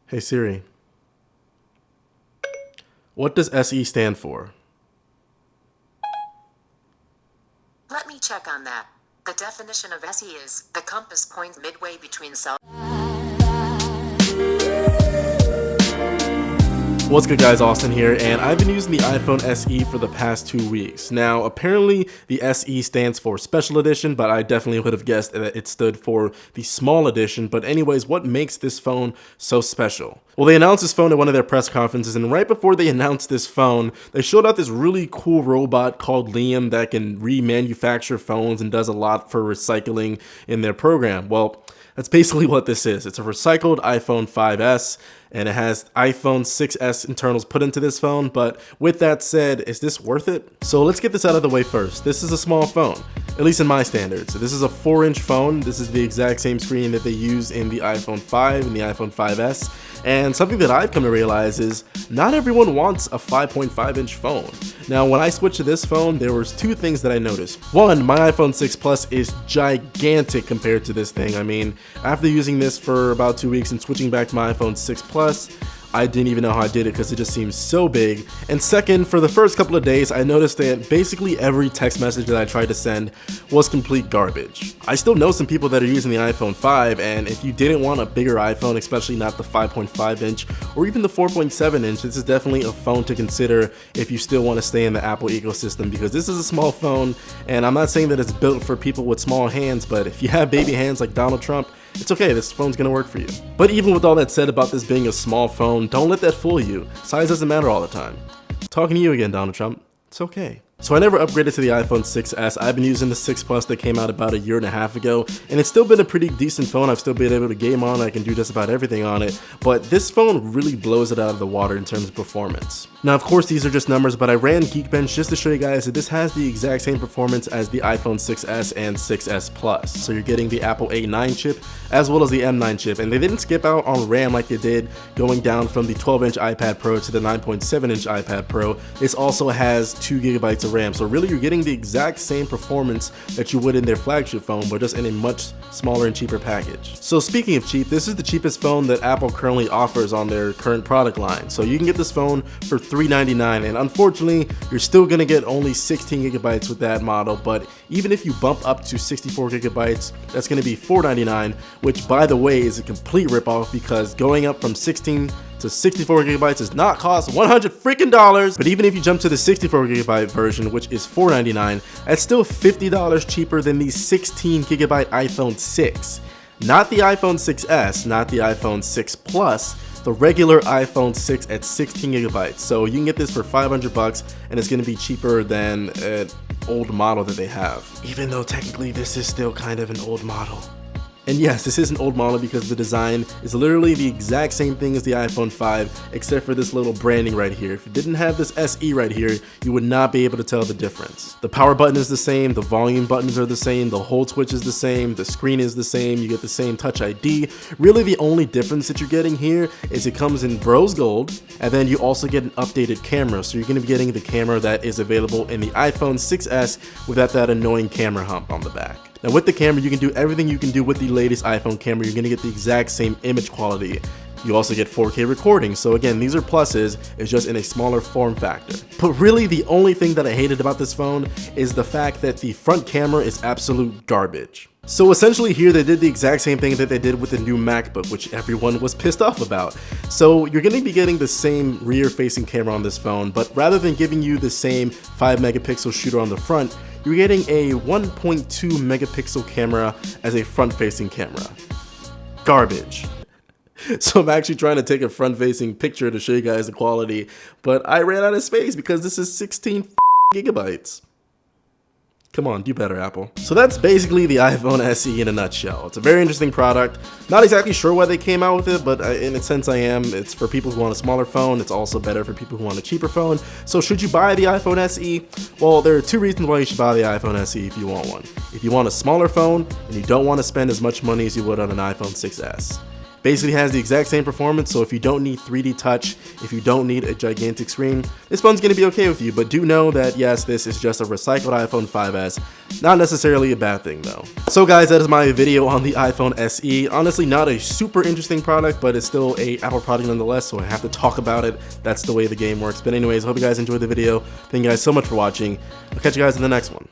Hey Siri, what does SE stand for? Let me check on that. The definition of SE is the compass point midway between south. What's good guys, Austin here, and I've been using the iPhone SE for the past 2 weeks. Now, apparently the SE stands for Special Edition, but I definitely would have guessed that it stood for the Small Edition. But anyways, what makes this phone so special? Well, they announced this phone at one of their press conferences, and right before they announced this phone, they showed out this really cool robot called Liam that can remanufacture phones and does a lot for recycling in their program. Well, that's basically what this is. It's a recycled iPhone 5S, and it has iPhone 6S internals put into this phone. But with that said, is this worth it? So let's get this out of the way first. This is a small phone, at least in my standards. This is a 4-inch phone. This is the exact same screen that they use in the iPhone 5 and the iPhone 5S. And something that I've come to realize is not everyone wants a 5.5-inch phone. Now, when I switched to this phone, there was 2 things that I noticed. One, my iPhone 6 Plus is gigantic compared to this thing. I mean, after using this for about 2 weeks and switching back to my iPhone 6 Plus, I didn't even know how I did it because it just seems so big. And second, for the first couple of days, I noticed that basically every text message that I tried to send was complete garbage. I still know some people that are using the iPhone 5, and if you didn't want a bigger iPhone, especially not the 5.5-inch or even the 4.7-inch, this is definitely a phone to consider if you still want to stay in the Apple ecosystem, because this is a small phone, and I'm not saying that it's built for people with small hands, but if you have baby hands like Donald Trump, it's okay, this phone's gonna work for you. But even with all that said about this being a small phone, don't let that fool you. Size doesn't matter all the time. Talking to you again, Donald Trump. It's okay. So I never upgraded to the iPhone 6S. I've been using the 6 Plus that came out about a year and a half ago, and it's still been a pretty decent phone. I've still been able to game on it. I can do just about everything on it, but this phone really blows it out of the water in terms of performance. Now, of course, these are just numbers, but I ran Geekbench just to show you guys that this has the exact same performance as the iPhone 6S and 6S Plus. So you're getting the Apple A9 chip as well as the M9 chip, and they didn't skip out on RAM like they did going down from the 12-inch iPad Pro to the 9.7-inch iPad Pro. This also has 2 gigabytes of RAM, so really you're getting the exact same performance that you would in their flagship phone, but just in a much smaller and cheaper package. So speaking of cheap, this is the cheapest phone that Apple currently offers on their current product line. So you can get this phone for $399, and unfortunately you're still gonna get only 16 gigabytes with that model, but even if you bump up to 64 gigabytes, that's gonna be $499, which by the way is a complete ripoff, because going up from 16 to 64 gigabytes does not cost $100 freaking dollars. But even if you jump to the 64 gigabyte version, which is $499, that's still $50 cheaper than the 16 gigabyte iPhone 6. Not the iPhone 6S, not the iPhone 6 Plus, the regular iPhone 6 at 16 gigabytes. So you can get this for $500, and it's gonna be cheaper than an old model that they have. Even though technically this is still kind of an old model. And yes, this is an old model because the design is literally the exact same thing as the iPhone 5, except for this little branding right here. If you didn't have this SE right here, you would not be able to tell the difference. The power button is the same, the volume buttons are the same, the hold switch is the same, the screen is the same, you get the same Touch ID. Really the only difference that you're getting here is it comes in Bros Gold, and then you also get an updated camera. So you're gonna be getting the camera that is available in the iPhone 6S without that annoying camera hump on the back. Now with the camera, you can do everything you can do with the latest iPhone camera. You're gonna get the exact same image quality. You also get 4K recording. So again, these are pluses, it's just in a smaller form factor. But really the only thing that I hated about this phone is the fact that the front camera is absolute garbage. So essentially here they did the exact same thing that they did with the new MacBook, which everyone was pissed off about. So you're going to be getting the same rear facing camera on this phone, but rather than giving you the same 5 megapixel shooter on the front, you're getting a 1.2 megapixel camera as a front facing camera. Garbage. So I'm actually trying to take a front facing picture to show you guys the quality, but I ran out of space because this is 16 gigabytes. Come on, do better, Apple. So that's basically the iPhone SE in a nutshell. It's a very interesting product. Not exactly sure why they came out with it, but in a sense I am. It's for people who want a smaller phone. It's also better for people who want a cheaper phone. So should you buy the iPhone SE? Well, there are 2 reasons why you should buy the iPhone SE if you want one. If you want a smaller phone and you don't want to spend as much money as you would on an iPhone 6S. Basically has the exact same performance, so if you don't need 3D touch, if you don't need a gigantic screen, this phone's gonna be okay with you. But do know that yes, this is just a recycled iPhone 5S. Not necessarily a bad thing though. So guys, that is my video on the iPhone SE. Honestly, not a super interesting product, but it's still a Apple product nonetheless, so I have to talk about it. That's the way the game works. But anyways, I hope you guys enjoyed the video. Thank you guys so much for watching. I'll catch you guys in the next one.